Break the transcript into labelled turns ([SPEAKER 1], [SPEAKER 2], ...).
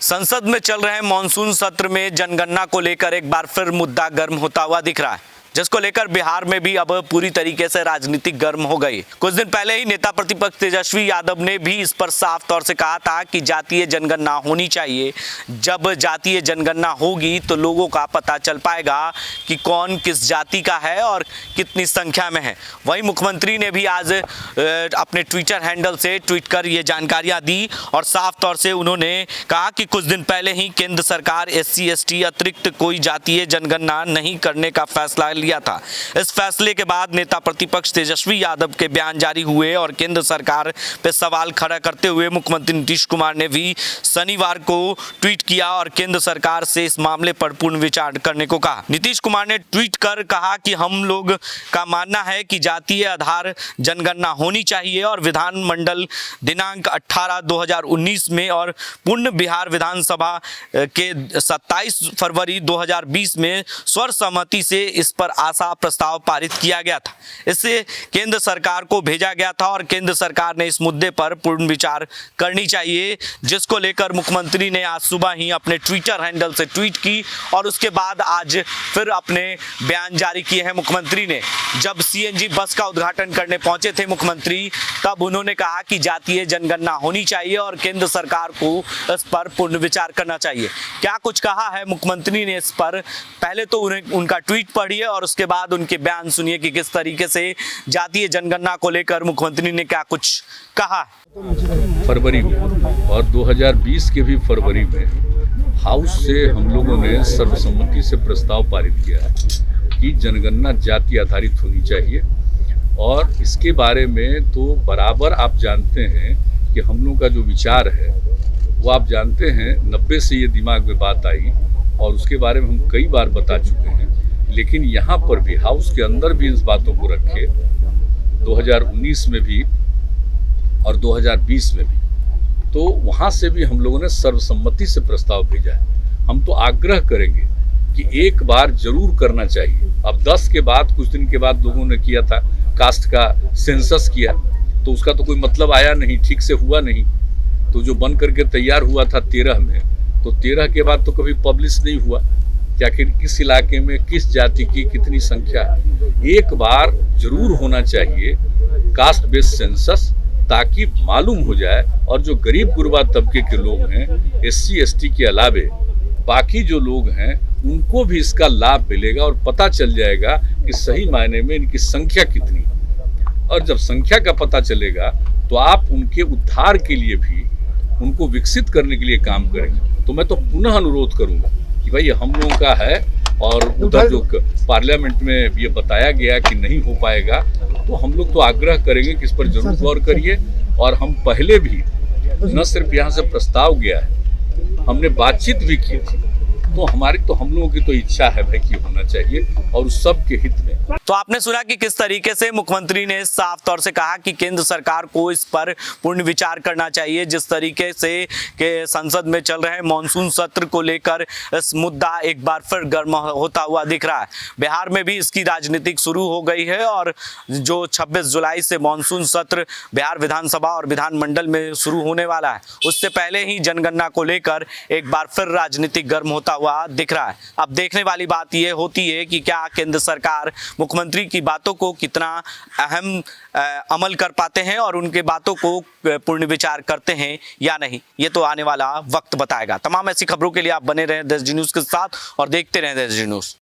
[SPEAKER 1] संसद में चल रहे मॉनसून सत्र में जनगणना को लेकर एक बार फिर मुद्दा गर्म होता हुआ दिख रहा है, जिसको लेकर बिहार में भी अब पूरी तरीके से राजनीति गर्म हो गई। कुछ दिन पहले ही नेता प्रतिपक्ष तेजस्वी यादव ने भी इस पर साफ तौर से कहा था कि जातीय जनगणना होनी चाहिए। जब जातीय जनगणना होगी तो लोगों का पता चल पाएगा कि कौन किस जाति का है और कितनी संख्या में है। वहीं मुख्यमंत्री ने भी आज अपने ट्विटर हैंडल से ट्वीट कर ये जानकारियां दी और साफ तौर से उन्होंने कहा कि कुछ दिन पहले ही केंद्र सरकार SC ST अतिरिक्त कोई जातीय जनगणना नहीं करने का फैसला लिया था। इस फैसले के बाद नेता प्रतिपक्ष तेजस्वी यादव के बयान जारी हुए और केंद्र सरकार पे सवाल खड़ा करते हुए मुख्यमंत्री नीतीश कुमार ने भी शनिवार को ट्वीट किया और केंद्र सरकार से इस मामले पर पूर्ण विचार करने को कहा। नीतीश कुमार ने ट्वीट कर कहा कि हम लोग का मानना है कि जातीय आधार जनगणना होनी चाहिए और विधानमंडल दिनांक 18/2019 में और पूर्ण बिहार विधानसभा के 27 फरवरी 2020 में सर्वसम्मति से इस पर आशा प्रस्ताव पारित किया गया था। इससे केंद्र सरकार को भेजा गया था और केंद्र सरकार ने इस मुद्दे पर पूर्ण विचार करनी चाहिए, जिसको लेकर मुख्यमंत्री ने आज सुबह ही अपने ट्विटर हैंडल से ट्वीट की और उसके बाद आज फिर अपने बयान जारी किए हैं। मुख्यमंत्री ने जब CNG बस का उद्घाटन करने पहुंचे थे मुख्यमंत्री, तब उन्होंने कहा कि जातीय जनगणना होनी चाहिए और केंद्र सरकार को इस पर पूर्ण विचार करना चाहिए। क्या कुछ कहा है मुख्यमंत्री ने इस पर, पहले तो उनका ट्वीट पढ़िए और उसके बाद उनके बयान सुनिए कि किस तरीके से जातीय जनगणना को लेकर मुख्यमंत्री ने क्या कुछ कहा।
[SPEAKER 2] फरवरी में और 2020 के भी फरवरी में हाउस से हम लोगों ने सर्वसम्मति से प्रस्ताव पारित किया है कि जनगणना जाति आधारित होनी चाहिए। और इसके बारे में तो बराबर आप जानते हैं कि हम लोग का जो विचार है वो आप जानते हैं 90 से ये दिमाग में बात आई और उसके बारे में हम कई बार बता चुके हैं। लेकिन यहाँ पर भी हाउस के अंदर भी इस बातों को रखे 2019 में भी और 2020 में भी, तो वहाँ से भी हम लोगों ने सर्वसम्मति से प्रस्ताव भेजा है। हम तो आग्रह करेंगे कि एक बार जरूर करना चाहिए। अब 10 के बाद कुछ दिन के बाद लोगों ने किया था कास्ट का सेंसस किया, तो उसका तो कोई मतलब आया नहीं, ठीक से हुआ नहीं। तो जो बन करके तैयार हुआ था 13 में, तो 13 के बाद तो कभी पब्लिश नहीं हुआ कि आखिर किस इलाके में किस जाति की कितनी संख्या है। एक बार जरूर होना चाहिए कास्ट बेस्ड सेंसस, ताकि मालूम हो जाए और जो गरीब गुरबा तबके के लोग हैं SC ST के अलावे बाकी जो लोग हैं उनको भी इसका लाभ मिलेगा और पता चल जाएगा कि सही मायने में इनकी संख्या कितनी। और जब संख्या का पता चलेगा तो आप उनके उद्धार के लिए भी, उनको विकसित करने के लिए काम करेंगे। तो मैं तो पुनः अनुरोध करूंगा कि भाई हम लोगों का है और उधर जो पार्लियामेंट में ये बताया गया कि नहीं हो पाएगा, तो हम लोग तो आग्रह करेंगे कि इस पर जरूर गौर करिए। और हम पहले भी न सिर्फ यहाँ से प्रस्ताव गया है, हमने बातचीत भी की थी। तो हम लोगों की तो इच्छा है भाई कि होना चाहिए और उस सब के हित में।
[SPEAKER 1] तो आपने सुना कि किस तरीके से मुख्यमंत्री ने साफ तौर से कहा कि केंद्र सरकार को इस पर पूर्ण विचार करना चाहिए। जिस तरीके से के संसद में चल रहे मॉनसून सत्र को लेकर इस मुद्दा एक बार फिर गर्म होता हुआ दिख रहा है। बिहार में भी इसकी राजनीति शुरू हो गई है और जो 26 जुलाई से मॉनसून सत्र बिहार विधानसभा और विधानमंडल में शुरू होने वाला है, उससे पहले ही जनगणना को लेकर एक बार फिर राजनीति गर्म होता हुआ दिख रहा है। अब देखने वाली बात यह होती है कि क्या केंद्र सरकार मुख्यमंत्री की बातों को कितना अहम अमल कर पाते हैं और उनके बातों को पूर्ण विचार करते हैं या नहीं, ये तो आने वाला वक्त बताएगा। तमाम ऐसी खबरों के लिए आप बने रहें देश न्यूज़ के साथ और देखते रहें देश न्यूज़।